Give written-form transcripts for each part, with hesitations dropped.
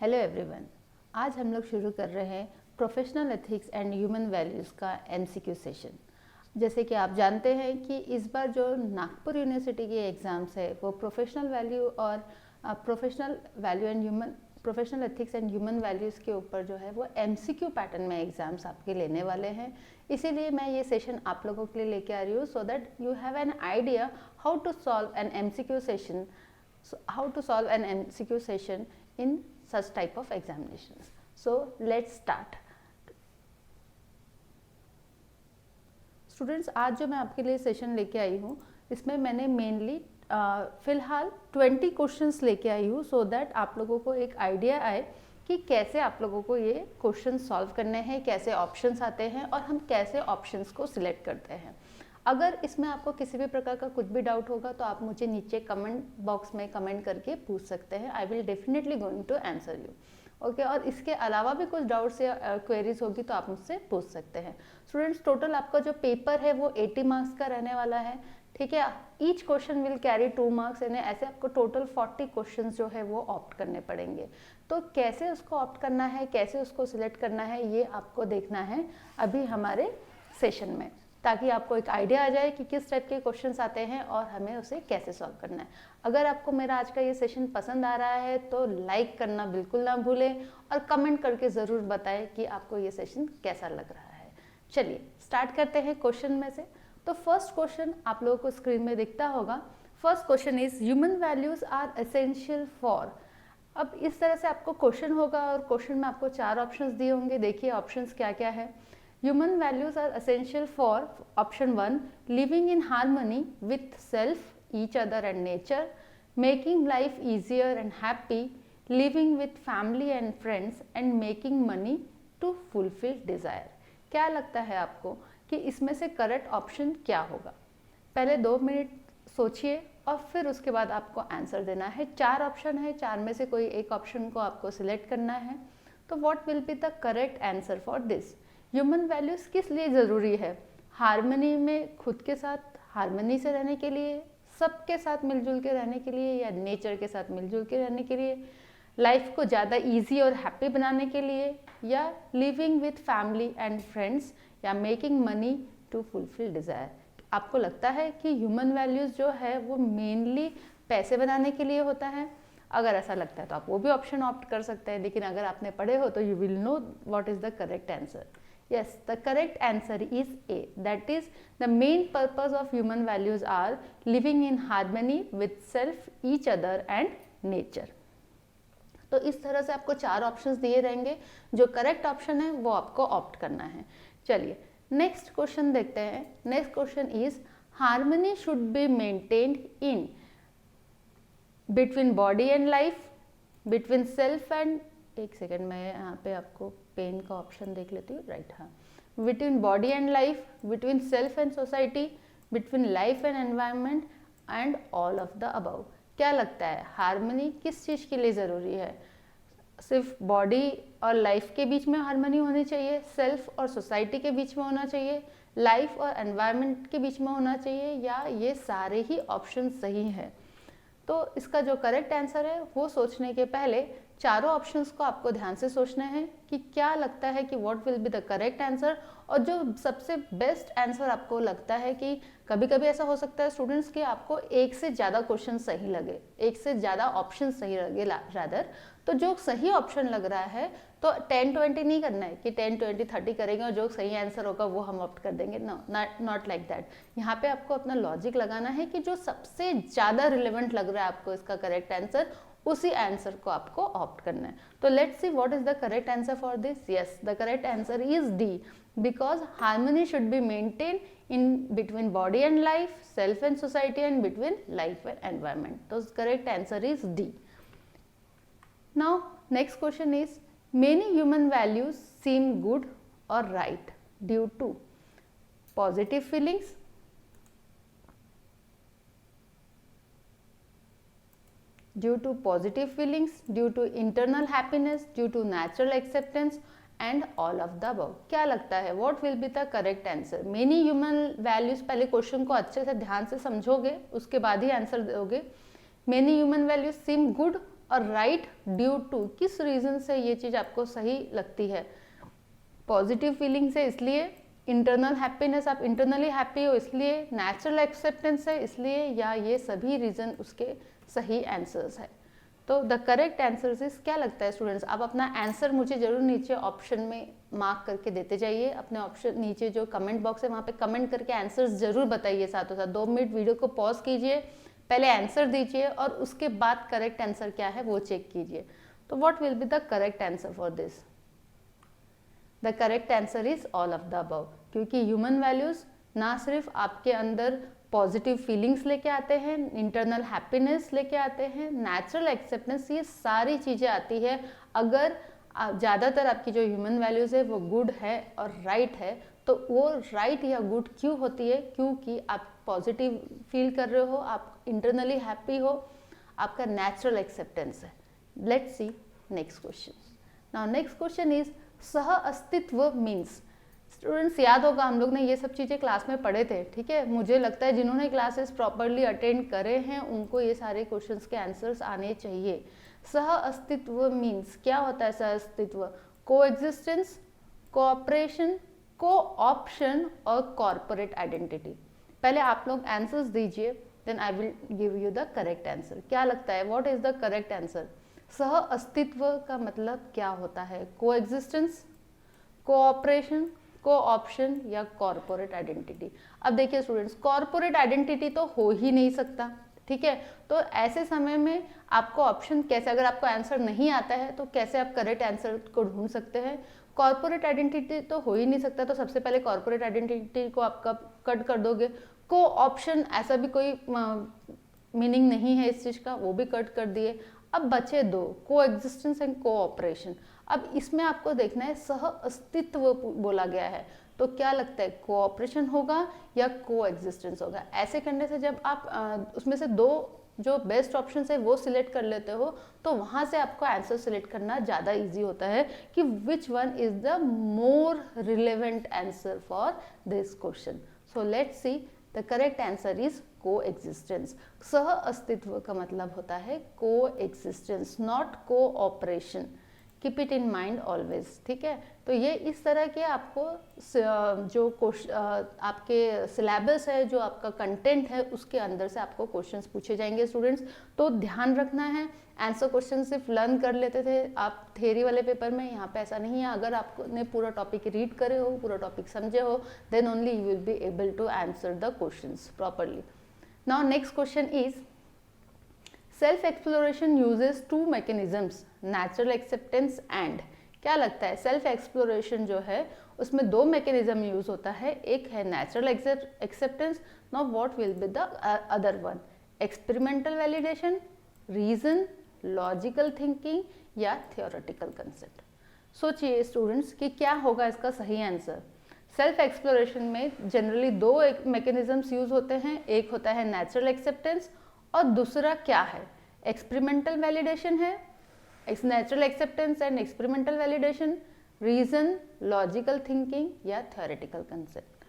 Hello everyone. आज हम लोग शुरू कर रहे हैं professional ethics and human values का एमसीक्यू सेशन। जैसे कि आप जानते हैं कि इस बार जो नागपुर यूनिवर्सिटी के एग्ज़ाम्स है वो प्रोफेशनल वैल्यू और professional ethics and human values के ऊपर जो है वो एमसीक्यू पैटर्न में एग्ज़ाम्स आपके लेने वाले हैं। इसीलिए मैं ये सेशन आप लोगों के लिए लेके आ रही हूँ so that you have an idea how to solve an MCQ session in such type of examinations. So let's start. Students, आज जो मैं आपके लिए सेशन लेके आई हूँ इसमें मैंने मेनली फ़िलहाल 20 क्वेश्चंस लेके आई हूँ सो दैट आप लोगों को एक आइडिया आए कि कैसे आप लोगों को ये क्वेश्चन सॉल्व करने हैं, कैसे ऑप्शंस आते हैं और हम कैसे ऑप्शंस को सिलेक्ट करते हैं। अगर इसमें आपको किसी भी प्रकार का कुछ भी डाउट होगा तो आप मुझे नीचे कमेंट बॉक्स में कमेंट करके पूछ सकते हैं। I will definitely going to answer you. Okay, और इसके अलावा भी कुछ डाउट्स या क्वेरीज होगी तो आप मुझसे पूछ सकते हैं। स्टूडेंट्स, टोटल आपका जो पेपर है वो 80 मार्क्स का रहने वाला है। ठीक है, each question will carry 2 marks, यानी ऐसे आपको टोटल 40 क्वेश्चन जो है वो ऑप्ट करने पड़ेंगे। तो कैसे उसको ऑप्ट करना है, कैसे उसको सिलेक्ट करना है, ये आपको देखना है अभी हमारे सेशन में, ताकि आपको एक आइडिया आ जाए कि किस टाइप के क्वेश्चंस आते हैं और हमें उसे कैसे सॉल्व करना है। अगर आपको मेरा आज का ये सेशन पसंद आ रहा है तो लाइक करना बिल्कुल ना भूलें और कमेंट करके ज़रूर बताएं कि आपको ये सेशन कैसा लग रहा है। चलिए स्टार्ट करते हैं क्वेश्चन में से। तो फर्स्ट क्वेश्चन आप लोगों को स्क्रीन में दिखता होगा। First question is human values are essential for. अब इस तरह से आपको क्वेश्चन होगा और क्वेश्चन में आपको 4 ऑप्शंस दिए होंगे। देखिए ऑप्शंस क्या क्या है। Human values are essential for option 1 living in harmony with self, each other and nature, making life easier and happy, living with family and friends and making money to fulfill desire। क्या लगता है आपको कि इसमें से correct option क्या होगा? पहले 2 मिनट सोचिए और फिर उसके बाद आपको आंसर देना है। 4 ऑप्शन है, 4 में से कोई एक ऑप्शन को आपको सिलेक्ट करना है। तो what will be the correct answer for this? Human values किस लिए ज़रूरी है? हार्मनी में, खुद के साथ हार्मनी से रहने के लिए, सबके साथ मिलजुल के रहने के लिए, या नेचर के साथ मिलजुल के रहने के लिए, लाइफ को ज़्यादा इजी और हैप्पी बनाने के लिए, या living with family and friends, या making money to fulfil desire. आपको लगता है कि ह्यूमन वैल्यूज़ जो है वो मेनली पैसे बनाने के लिए होता है? अगर ऐसा लगता है तो आप वो भी ऑप्शन ऑप्ट कर सकते हैं, लेकिन अगर आपने पढ़े हो तो you will know what is the correct answer. Yes, the correct answer is A. That is, the main purpose of human values are living in harmony with self, each other and nature. तो इस तरह से आपको 4 options दिए रहेंगे। जो correct option है वो आपको ऑप्ट करना है। चलिए नेक्स्ट क्वेश्चन देखते हैं। Next question is harmony should be maintained in between body and life, between self and, एक सेकेंड मैं यहाँ पे आपको पेन का ऑप्शन देख लेती हूँ। राइट, हाँ, between body and life, between self and society, between life and environment and all of the above. क्या लगता है हार्मनी किस चीज़ के लिए ज़रूरी है? सिर्फ बॉडी और लाइफ के बीच में हार्मनी होनी चाहिए, सेल्फ और सोसाइटी के बीच में होना चाहिए, लाइफ और एनवायरनमेंट के बीच में होना चाहिए, या ये सारे ही ऑप्शन सही हैं? तो इसका जो करेक्ट आंसर है वो सोचने के पहले चारों ऑप्शंस को आपको ध्यान से सोचना है कि क्या लगता है कि what will be the correct answer. और जो सबसे बेस्ट आंसर आपको लगता है कि कभी कभी ऐसा हो सकता है स्टूडेंट्स कि आपको एक से ज़्यादा क्वेश्चन सही लगे, एक से ज़्यादा ऑप्शन सही लगे रादर, तो जो सही ऑप्शन लग रहा है तो 10-20 नहीं करना है कि 10-20-30 करेंगे और जो सही आंसर होगा वो हम ऑप्ट कर देंगे। No, not like that. यहाँ पे आपको अपना लॉजिक लगाना है कि जो सबसे ज़्यादा रिलेवेंट लग रहा है आपको इसका करेक्ट आंसर, उसी आंसर को आपको ऑप्ट करना है। तो let's see what is the correct answer for this. Yes, the correct answer is D, because harmony should be maintain in between body and life, self and society and between life and environment. तो correct answer is D. Now next question is many human values seem good और right due to positive feelings, due to positive feelings, due to internal happiness, due to natural acceptance and all of the above। क्या लगता है what will be the correct answer? many human values, पहले question को अच्छे से ध्यान से समझोगे उसके बाद ही आंसर दोगे। many human values seem good और राइट ड्यू टू, किस रीज़न से ये चीज़ आपको सही लगती है? पॉजिटिव फीलिंग से, इसलिए इंटरनल हैप्पीनेस, आप इंटरनली हैप्पी हो इसलिए, नेचुरल एक्सेप्टेंस है इसलिए, या ये सभी रीज़न उसके सही आंसर्स है? तो द करेक्ट आंसर इज, क्या लगता है स्टूडेंट्स? आप अपना आंसर मुझे जरूर नीचे ऑप्शन में मार्क करके देते जाइए। अपने ऑप्शन नीचे जो कमेंट बॉक्स है वहाँ पे कमेंट करके आंसर्स जरूर बताइए। साथों साथ 2 मिनट वीडियो को पॉज कीजिए, पहले आंसर दीजिए और उसके बाद करेक्ट आंसर क्या है वो चेक कीजिए। तो what will be the correct answer for this? The correct answer is all of the above, क्योंकि ह्यूमन वैल्यूज ना सिर्फ आपके अंदर पॉजिटिव फीलिंग्स लेके आते हैं, इंटरनल हैप्पीनेस लेके आते हैं, नेचुरल एक्सेप्टेंस, ये सारी चीज़ें आती है अगर ज़्यादातर आपकी जो ह्यूमन वैल्यूज़ है वो गुड है और राइट है। तो वो राइट या गुड क्यों होती है? क्योंकि आप पॉजिटिव फील कर रहे हो, आप इंटरनली हैप्पी हो, आपका नेचुरल एक्सेप्टेंस है। Let's see next question. Now next question is सह अस्तित्व मीन्स। स्टूडेंट्स याद होगा हम लोग ने ये सब चीज़ें क्लास में पढ़े थे, ठीक है? मुझे लगता है जिन्होंने क्लासेस प्रॉपरली अटेंड करे हैं उनको ये सारे क्वेश्चंस के आंसर्स आने चाहिए। सह अस्तित्व मीन्स क्या होता है? सह अस्तित्व coexistence, cooperation, cooption और कॉर्पोरेट आइडेंटिटी। पहले आप लोग आंसर्स दीजिए, then I will give you the correct answer. क्या लगता है what is the correct answer? सह अस्तित्व का मतलब क्या होता है? Coexistence, cooperation, cooption या कॉर्पोरेट आइडेंटिटी। अब देखिए स्टूडेंट्स, कॉर्पोरेट आइडेंटिटी तो हो ही नहीं सकता, ठीक है? तो ऐसे समय में आपको ऑप्शन कैसे, अगर आपको आंसर नहीं आता है तो कैसे आप करेक्ट आंसर को ढूंढ सकते हैं? कॉर्पोरेट आइडेंटिटी तो हो ही नहीं सकता, तो सबसे पहले कॉर्पोरेट आइडेंटिटी को आप कब कट कर दोगे। को ऑप्शन, ऐसा भी कोई मीनिंग नहीं है इस चीज़ का, वो भी कट कर दिए। अब बचे 2, को एग्जिस्टेंस एंड कोऑपरेशन। अब इसमें आपको देखना है सह अस्तित्व बोला गया है, तो क्या लगता है कोऑपरेशन होगा या को एग्जिस्टेंस होगा? ऐसे करने से जब आप उसमें से 2 जो बेस्ट ऑप्शन है वो सिलेक्ट कर लेते हो तो वहाँ से आपको आंसर सिलेक्ट करना ज़्यादा इजी होता है कि which one is the more relevant answer for this question. So let's see, the correct answer is को एग्जिस्टेंस। सह अस्तित्व का मतलब होता है को एग्जिस्टेंस, नॉट को operation. Keep it in mind always, ठीक है? तो ये इस तरह के आपको जो आपके सिलेबस है, जो आपका कंटेंट है, उसके अंदर से आपको क्वेश्चंस पूछे जाएंगे स्टूडेंट्स। तो ध्यान रखना है, आंसर क्वेश्चन सिर्फ लर्न कर लेते थे आप थ्योरी वाले पेपर में, यहाँ पे ऐसा नहीं है। अगर आपने पूरा टॉपिक रीड करे हो, पूरा टॉपिक समझे हो, then only you will be able to answer the questions properly. Now next question is self exploration uses 2 mechanisms, natural acceptance and. क्या लगता है सेल्फ एक्सप्लोरेशन जो है उसमें 2 मैकेनिज्म यूज होता है, एक है natural acceptance. Now what will be the other one? Experimental validation, reason, logical thinking या थियोरेटिकल कंसेप्ट। सोचिए स्टूडेंट्स कि क्या होगा इसका सही आंसर। सेल्फ एक्सप्लोरेशन में जनरली 2 मैकेनिज्म्स यूज होते हैं, एक होता है नेचुरल एक्सेप्टेंस और दूसरा क्या है? एक्सपेरिमेंटल वैलिडेशन है। Natural acceptance and experimental validation, reason, logical thinking या थ्योरेटिकल कंसेप्ट।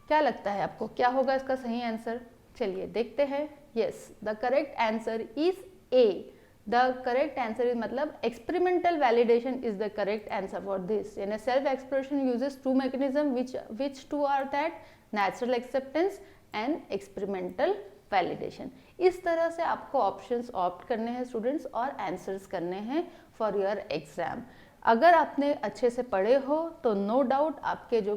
क्या लगता है आपको क्या होगा इसका सही आंसर? चलिए देखते हैं। Yes, the correct answer is A. The correct answer is मतलब experimental validation is the correct answer for this. यानी self exploration uses 2 mechanism which 2 are that? Natural acceptance and experimental validation. इस तरह से आपको options opt करने हैं students और answers करने हैं फॉर योर एग्जाम। अगर आपने अच्छे से पढ़े हो तो नो डाउट आपके जो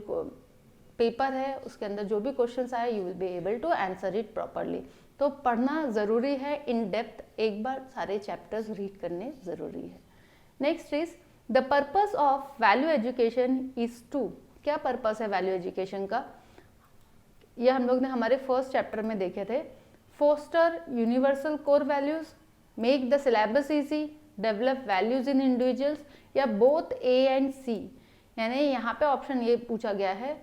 पेपर है उसके अंदर जो भी क्वेश्चंस आए you will be able to answer it properly. तो पढ़ना ज़रूरी है इन डेप्थ, एक बार सारे चैप्टर्स रीड करने ज़रूरी है। Next is the purpose of value education is to. क्या पर्पस है वैल्यू एजुकेशन का? यह हम लोग ने हमारे फर्स्ट चैप्टर में देखे थे। Foster universal core values, make the syllabus easy, develop values in individuals या बोथ ए एंड सी। यानी यहाँ पे ऑप्शन ये पूछा गया है,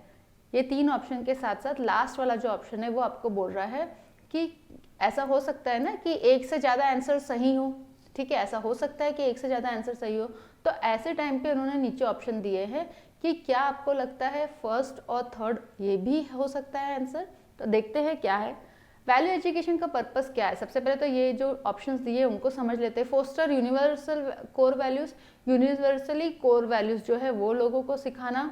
ये 3 ऑप्शन के साथ साथ लास्ट वाला जो ऑप्शन है वो आपको बोल रहा है कि ऐसा हो सकता है ना कि एक से ज़्यादा आंसर सही हो, ठीक है? ऐसा हो सकता है कि एक से ज़्यादा आंसर सही हो। तो ऐसे टाइम पे उन्होंने नीचे ऑप्शन दिए हैं कि क्या आपको लगता है फर्स्ट और थर्ड ये भी हो सकता है आंसर। तो देखते हैं क्या है। वैल्यू एजुकेशन का पर्पस क्या है? सबसे पहले तो ये जो ऑप्शंस दिए उनको समझ लेते हैं। Foster universal core values, universally core values जो है वो लोगों को सिखाना,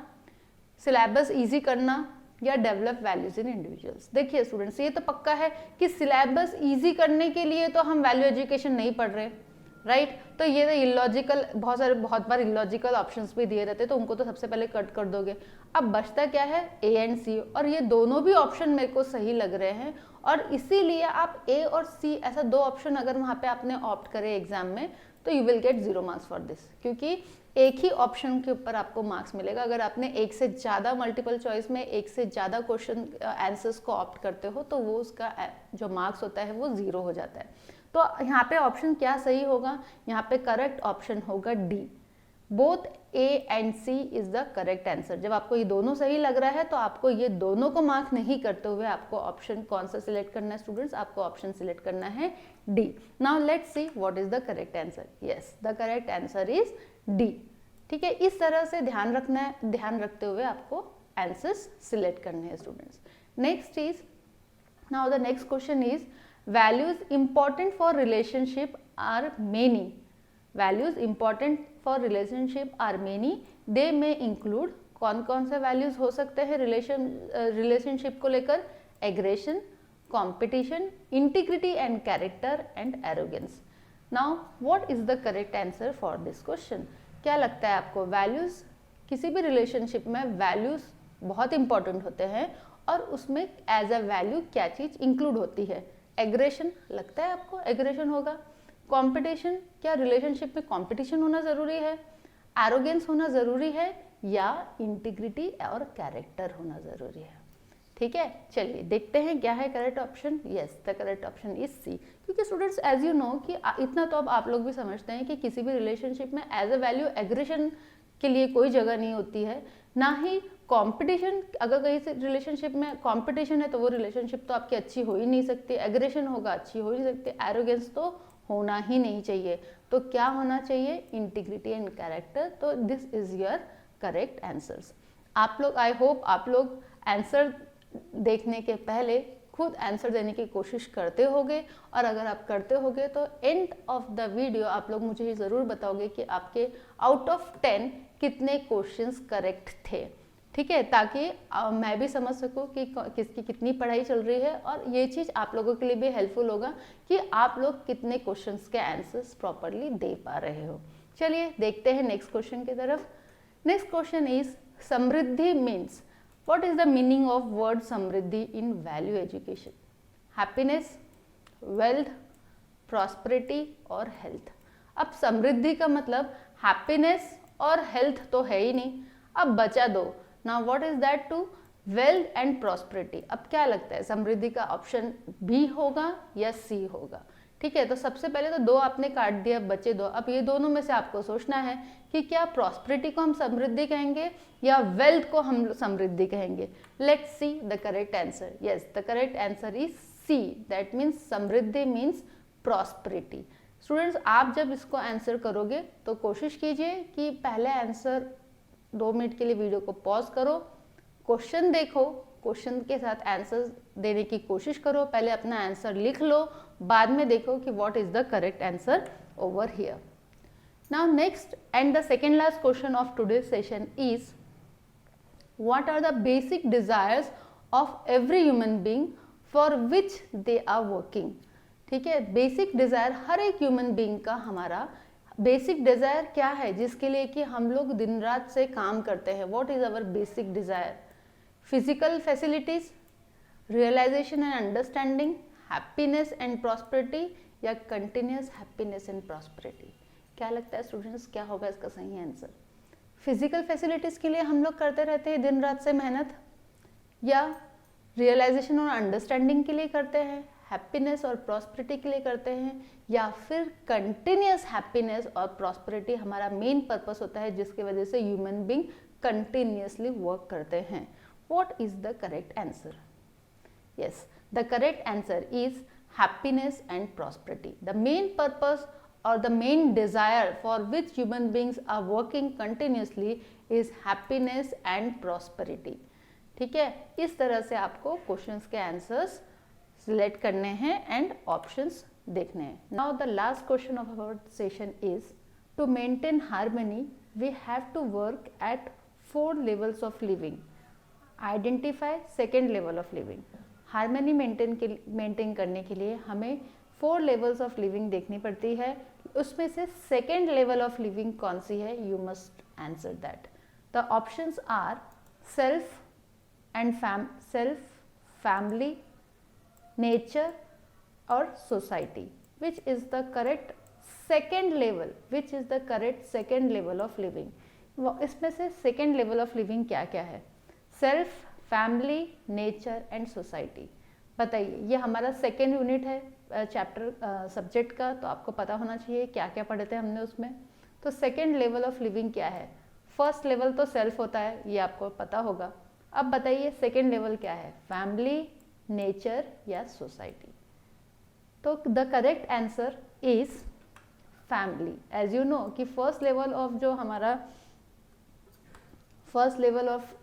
सिलेबस इजी करना, या डेवलप वैल्यूज इन इंडिविजुअल्स। देखिए स्टूडेंट्स, ये तो पक्का है कि सिलेबस इजी करने के लिए तो हम वैल्यू एजुकेशन नहीं पढ़ रहे, राइट? तो ये तो इलॉजिकल, बहुत बार इलॉजिकल ऑप्शंस भी दिए रहते हैं, तो उनको तो सबसे पहले कट कर दोगे। अब बचता क्या है? ए एंड सी, और ये दोनों भी ऑप्शन मेरे को सही लग रहे हैं, और इसीलिए आप ए और सी ऐसा दो ऑप्शन अगर वहाँ पे आपने ऑप्ट करे एग्जाम में, तो you will get 0 marks for this, क्योंकि एक ही ऑप्शन के ऊपर आपको मार्क्स मिलेगा। अगर आपने एक से ज़्यादा मल्टीपल चॉइस में एक से ज़्यादा क्वेश्चन आंसर्स को ऑप्ट करते हो, तो वो उसका जो मार्क्स होता है वो 0 हो जाता है। तो यहाँ पे ऑप्शन क्या सही होगा? यहाँ पे करेक्ट ऑप्शन होगा D, both A and C is the correct answer. जब आपको ये दोनों सही लग रहा है तो आपको ये दोनों को मार्क नहीं करते हुए आपको ऑप्शन कौन सा सिलेक्ट करना है स्टूडेंट्स? आपको ऑप्शन सिलेक्ट करना है D. Now let's see what is the correct answer. Yes, the correct answer is D. ठीक है, इस तरह से ध्यान रखना है, ध्यान रखते हुए आपको आंसर्स सिलेक्ट करने हैं students. Next is, now the next question is, values important for relationship are many. values important for relationship are many. they may include, कौन कौन से values हो सकते हैं रिलेशनशिप को लेकर? Aggression, competition, integrity and character and arrogance. Now what is the correct answer for this question? क्या लगता है आपको? वैल्यूज, किसी भी रिलेशनशिप में वैल्यूज बहुत इंपॉर्टेंट होते हैं, और उसमें एज अ वैल्यू क्या चीज इंक्लूड होती है? एग्रेशन, लगता है आपको एग्रेशन होगा? कंपटीशन, क्या रिलेशनशिप में कंपटीशन होना जरूरी है? एरोगेंस होना जरूरी है? या इंटीग्रिटी और कैरेक्टर होना जरूरी है? ठीक है, चलिए देखते हैं क्या है correct option. Yes, the correct option is C. क्योंकि स्टूडेंट्स एज यू नो कि इतना तो अब आप लोग भी समझते हैं कि किसी भी रिलेशनशिप में एज अ वैल्यू एग्रेशन के लिए कोई जगह नहीं होती है, ना ही कंपटीशन। अगर कहीं से रिलेशनशिप में कंपटीशन है तो वो रिलेशनशिप तो आपकी अच्छी हो ही नहीं सकती, एग्रेशन होगा अच्छी हो ही नहीं सकती, एरोगेंस तो होना ही नहीं चाहिए। तो क्या होना चाहिए? Integrity and character. तो this is your correct answers. आप लोग, आई होप आप लोग आंसर देखने के पहले खुद आंसर देने की कोशिश करते होगे, और अगर आप करते होगे तो एंड ऑफ द वीडियो आप लोग मुझे ये ज़रूर बताओगे कि आपके आउट ऑफ 10 कितने क्वेश्चंस करेक्ट थे। ठीक है, ताकि मैं भी समझ सकूं कि किसकी कितनी पढ़ाई चल रही है, और ये चीज़ आप लोगों के लिए भी हेल्पफुल होगा कि आप लोग कितने क्वेश्चंस के आंसर्स प्रॉपरली दे पा रहे हो। चलिए देखते हैं नेक्स्ट क्वेश्चन की तरफ। Next question is, Samriddhi means, what is the meaning of word Samriddhi in value education? happiness, wealth, prosperity और health। अब समृद्धि का मतलब happiness और health तो है ही नहीं, अब बचा दो। now what is that to wealth and prosperity? अब क्या लगता है समृद्धि का ऑप्शन बी होगा या सी होगा? ठीक है, तो सबसे पहले तो दो आपने काट दिया, बचे दो। अब ये दोनों में से आपको सोचना है कि क्या प्रॉस्पेरिटी को हम समृद्धि कहेंगे या वेल्थ को हम समृद्धि कहेंगे। Let's see the correct answer. Yes, the correct answer is C, that means समृद्धि मीन्स प्रॉस्पेरिटी। स्टूडेंट्स, आप जब इसको आंसर करोगे तो कोशिश कीजिए कि पहले आंसर 2 मिनट के लिए वीडियो को पॉज करो, क्वेश्चन देखो, क्वेश्चन के साथ आंसर देने की कोशिश करो, पहले अपना आंसर लिख लो, बाद में देखो कि what is the correct answer over here. Now next and the second last question of today's session is, what are the basic desires of every human being for which they are working? ठीक है, basic Dzire हर एक human being का, हमारा basic Dzire क्या है जिसके लिए कि हम लोग दिन रात से काम करते हैं? What is our basic desire? Physical facilities, realisation and understanding, happiness and prosperity, या कंटिन्यूस हैप्पीनेस एंड प्रॉस्पेरिटी? क्या लगता है स्टूडेंट्स, क्या होगा इसका सही आंसर? फिजिकल फैसिलिटीज के लिए हम लोग करते रहते हैं दिन रात से मेहनत, या रियलाइजेशन और अंडरस्टैंडिंग के लिए करते हैं, हैप्पीनेस और प्रॉस्पेरिटी के लिए करते हैं, या फिर कंटिन्यूस हैप्पीनेस और प्रॉस्पेरिटी हमारा मेन पर्पस होता है जिसकी वजह से ह्यूमन बीइंग कंटिन्यूसली वर्क करते हैं? What is the correct answer? Yes, the correct answer is happiness and prosperity. The main purpose or the main desire for which human beings are working continuously is happiness and prosperity. ठीक है, इस तरह से आपको questions के answers select करने हैं and options देखने हैं. Now the last question of our session is to maintain harmony we have to work at 4 levels of living. Identify second level of living. Harmony maintain करने के लिए हमें 4 levels of living देखनी पड़ती है. उसमें से सेकेंड लेवल ऑफ लिविंग कौन सी है? You must answer that. The options are self and family, nature और society. Which is the correct second level? Which is the correct second level of living? इसमें से सेकेंड लेवल ऑफ लिविंग क्या क्या है? Self, family, nature and society. बताइए, ये हमारा second unit है चैप्टर सब्जेक्ट का, तो आपको पता होना चाहिए क्या क्या पढ़े थे हमने उसमें. तो सेकेंड लेवल ऑफ लिविंग क्या है? फर्स्ट लेवल तो सेल्फ होता है, ये आपको पता होगा. अब बताइए सेकेंड लेवल क्या है? फैमिली, नेचर या सोसाइटी. तो the correct answer is family. As you know कि फर्स्ट लेवल ऑफ जो हमारा फर्स्ट लेवल ऑफ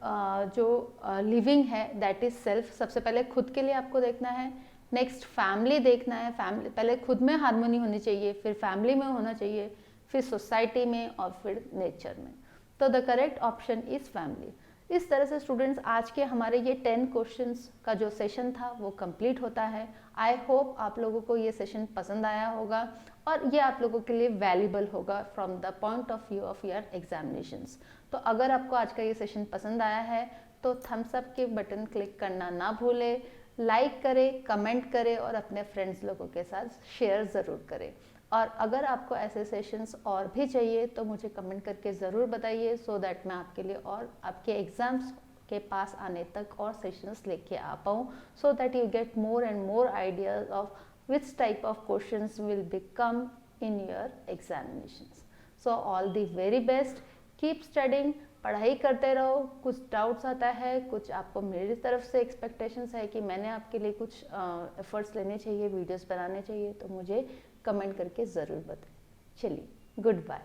जो लिविंग है दैट इज सेल्फ. सबसे पहले खुद के लिए आपको देखना है, नेक्स्ट फैमिली देखना है. फैमिली पहले खुद में हार्मनी होनी चाहिए, फिर फैमिली में होना चाहिए, फिर सोसाइटी में और फिर नेचर में. तो the correct option is family. इस तरह से स्टूडेंट्स आज के हमारे ये 10 क्वेश्चंस का जो सेशन था वो कंप्लीट होता है. आई होप आप लोगों को ये सेशन पसंद आया होगा और ये आप लोगों के लिए वैल्यूबल होगा from the point of view of your examinations. तो अगर आपको आज का ये सेशन पसंद आया है तो थम्स अप के बटन क्लिक करना ना भूलें, लाइक करें, कमेंट करें और अपने फ्रेंड्स लोगों के साथ शेयर ज़रूर करें. और अगर आपको ऐसे सेशंस और भी चाहिए तो मुझे कमेंट करके ज़रूर बताइए, सो दैट मैं आपके लिए और आपके एग्ज़ाम्स के पास आने तक और सेशंस लेके आ पाऊँ, सो that you get more and more ideas of which type of questions will become in your examinations. So all the very best. Keep studying. पढ़ाई करते रहो. कुछ डाउट्स आता है, कुछ आपको मेरी तरफ से एक्सपेक्टेशंस है कि मैंने आपके लिए कुछ एफर्ट्स लेने चाहिए, वीडियोस बनाने चाहिए, तो मुझे कमेंट करके ज़रूर बताएं. चलिए, गुड बाय.